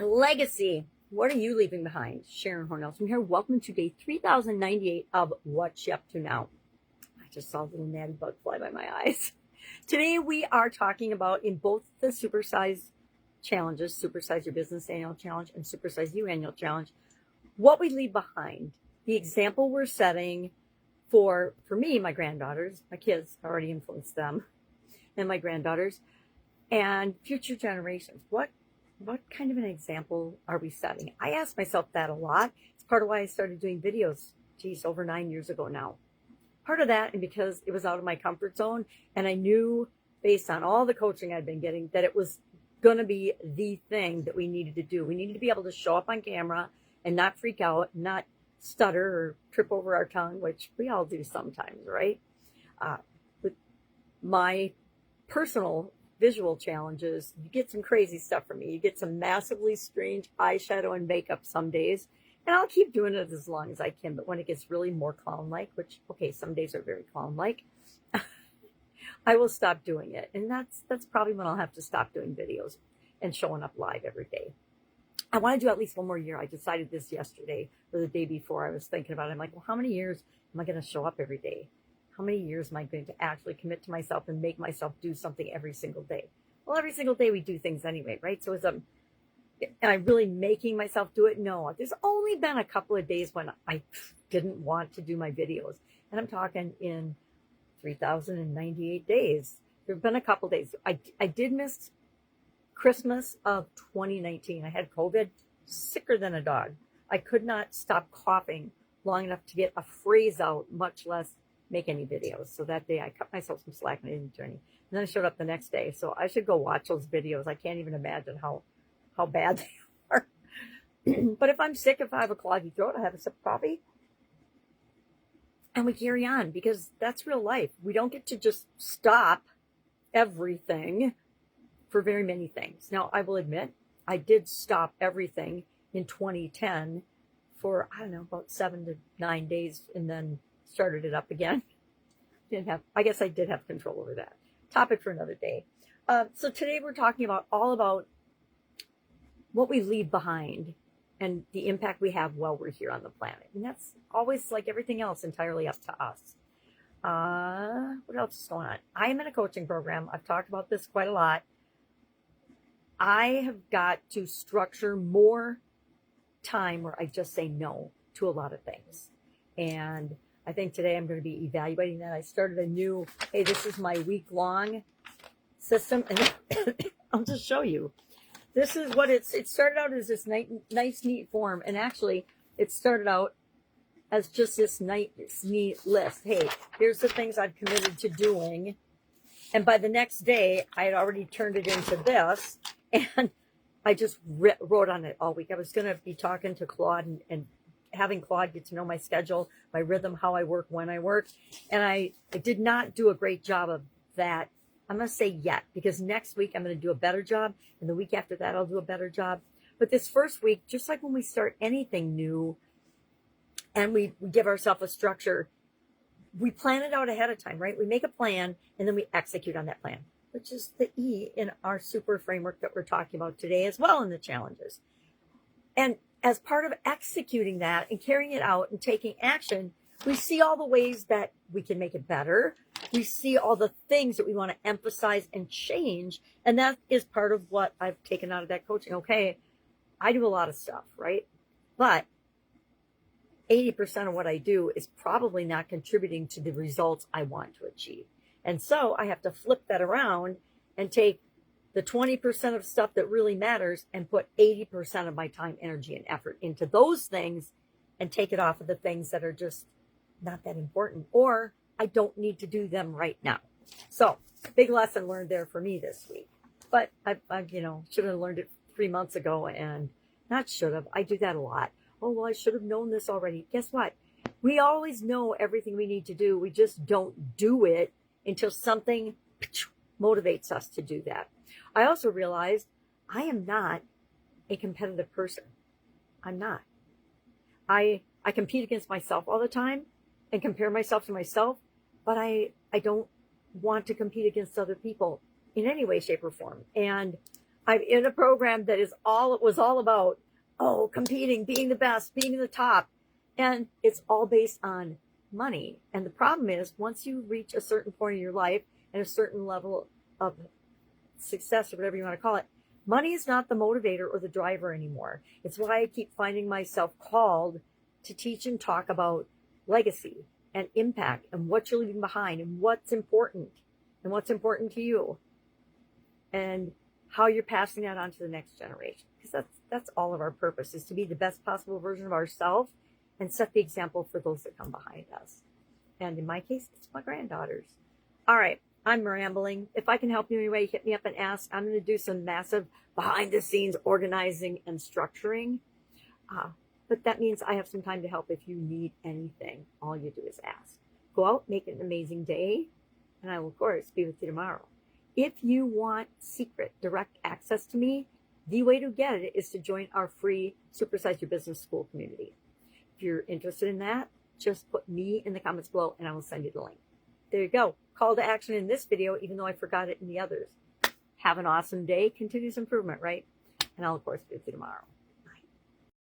Legacy. What are you leaving behind? Sharon Horne-Ellstrom here. Welcome to day 3098 of What's She Up To Now. I just saw a little natty bug fly by my eyes. Today we are talking about, in both the Supersize challenges, Supersize Your Business Annual Challenge and Supersize You Annual Challenge, what we leave behind. The example we're setting for me, my granddaughters, my kids already influenced them, and my granddaughters, and future generations. What kind of an example are we setting? I ask myself that a lot. It's part of why I started doing videos, over 9 years ago now. Part of that, and because it was out of my comfort zone, and I knew based on all the coaching I'd been getting that it was going to be the thing that we needed to do. We needed to be able to show up on camera and not freak out, not stutter or trip over our tongue, which we all do sometimes, right? With my personal visual challenges, you get some crazy stuff from me. You get some massively strange eyeshadow and makeup some days, and I'll keep doing it as long as I can. But when it gets really more clown-like, which, okay, some days are very clown-like, I will stop doing it. And that's probably when I'll have to stop doing videos and showing up live every day. I want to do at least one more year. I decided this yesterday or the day before. I was thinking about it. I'm like, well, how many years am I going to show up every day? How many years am I going to actually commit to myself and make myself do something every single day? Well, every single day we do things anyway, right? So am I really making myself do it? No. There's only been a couple of days when I didn't want to do my videos. And I'm talking in 3,098 days. There have been a couple days. I did miss Christmas of 2019. I had COVID, sicker than a dog. I could not stop coughing long enough to get a phrase out, much less make any videos. So that day I cut myself some slack and I didn't do any. And then I showed up the next day. So I should go watch those videos. I can't even imagine how bad they are. But if I'm sick, if I have a cloggy throat, I have a sip of coffee. And we carry on, because that's real life. We don't get to just stop everything for very many things. Now, I will admit, I did stop everything in 2010 for, I don't know, about 7 to 9 days, and then started it up again. I guess I did have control over that. Topic for another day. So today we're talking all about what we leave behind and the impact we have while we're here on the planet. And that's always, like everything else, entirely up to us. What else is going on? I am in a coaching program. I've talked about this quite a lot. I have got to structure more time where I just say no to a lot of things. And I think today I'm going to be evaluating that. I started a new, hey, this is my week-long system. And I'll just show you. This is what it started out as, this nice, neat form. And actually, it started out as just this nice, neat list. Hey, here's the things I've committed to doing. And by the next day, I had already turned it into this. And I just wrote on it all week. I was going to be talking to Claude and having Claude get to know my schedule, my rhythm, how I work, when I work. And I did not do a great job of that. I'm going to say yet, because next week I'm going to do a better job. And the week after that, I'll do a better job. But this first week, just like when we start anything new and we give ourselves a structure, we plan it out ahead of time, right? We make a plan and then we execute on that plan, which is the E in our super framework that we're talking about today, as well in the challenges. And as part of executing that and carrying it out and taking action, we see all the ways that we can make it better. We see all the things that we want to emphasize and change. And that is part of what I've taken out of that coaching. Okay, I do a lot of stuff, right? But 80% of what I do is probably not contributing to the results I want to achieve. And so I have to flip that around and take the 20% of stuff that really matters and put 80% of my time, energy, and effort into those things, and take it off of the things that are just not that important, or I don't need to do them right now. So big lesson learned there for me this week. But I should have learned it 3 months ago, and not should have. I do that a lot. Oh, well, I should have known this already. Guess what? We always know everything we need to do. We just don't do it until something motivates us to do that. I also realized I am not a competitive person. I'm not. I compete against myself all the time and compare myself to myself, but I don't want to compete against other people in any way, shape, or form. And I'm in a program that is it was all about, competing, being the best, being the top. And it's all based on money. And the problem is, once you reach a certain point in your life and a certain level of success, or whatever you want to call it, money is not the motivator or the driver anymore. It's why I keep finding myself called to teach and talk about legacy and impact and what you're leaving behind and what's important to you, and how you're passing that on to the next generation. Because that's all of our purpose, is to be the best possible version of ourselves and set the example for those that come behind us. And in my case, it's my granddaughters. All right, I'm rambling. If I can help you in any way, hit me up and ask. I'm going to do some massive behind-the-scenes organizing and structuring. But that means I have some time to help if you need anything. All you do is ask. Go out, make it an amazing day, and I will, of course, be with you tomorrow. If you want secret, direct access to me, the way to get it is to join our free Supersize Your Business School community. If you're interested in that, just put me in the comments below and I will send you the link. There you go. Call to action in this video, even though I forgot it in the others. Have an awesome day. Continuous improvement, right? And I'll, of course, be with you tomorrow.